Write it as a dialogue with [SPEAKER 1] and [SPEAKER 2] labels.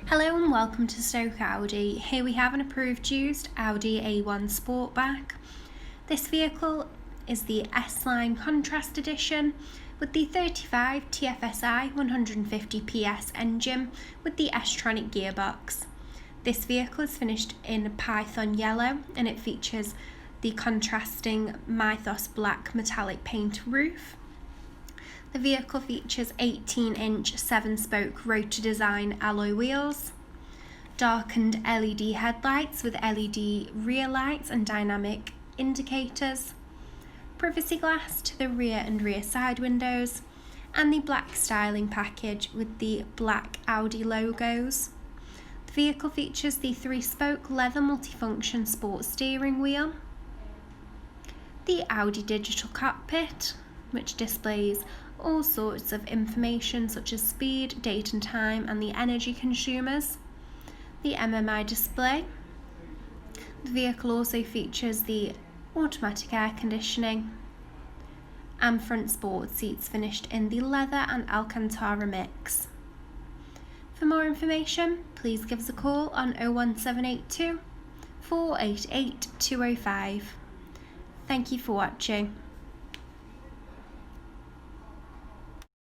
[SPEAKER 1] Hello and welcome to Stoke Audi. Here we have an approved used Audi A1 Sportback. This vehicle is the S-Line Contrast Edition with the 35 TFSI 150 PS engine with the S-tronic gearbox. This vehicle is finished in Python yellow and it features the contrasting Mythos black metallic paint roof. The vehicle features 18-inch 7-spoke rotor design alloy wheels, darkened LED headlights with LED rear lights and dynamic indicators, privacy glass to the rear and rear side windows, and the black styling package with the black Audi logos. The vehicle features the 3-spoke leather multifunction sport steering wheel, the Audi digital cockpit, which displays all sorts of information such as speed, date and time, and the energy consumers. The MMI display. The vehicle also features the automatic air conditioning and front sport seats finished in the leather and Alcantara mix. For more information, please give us a call on 01782 488 205. Thank you for watching.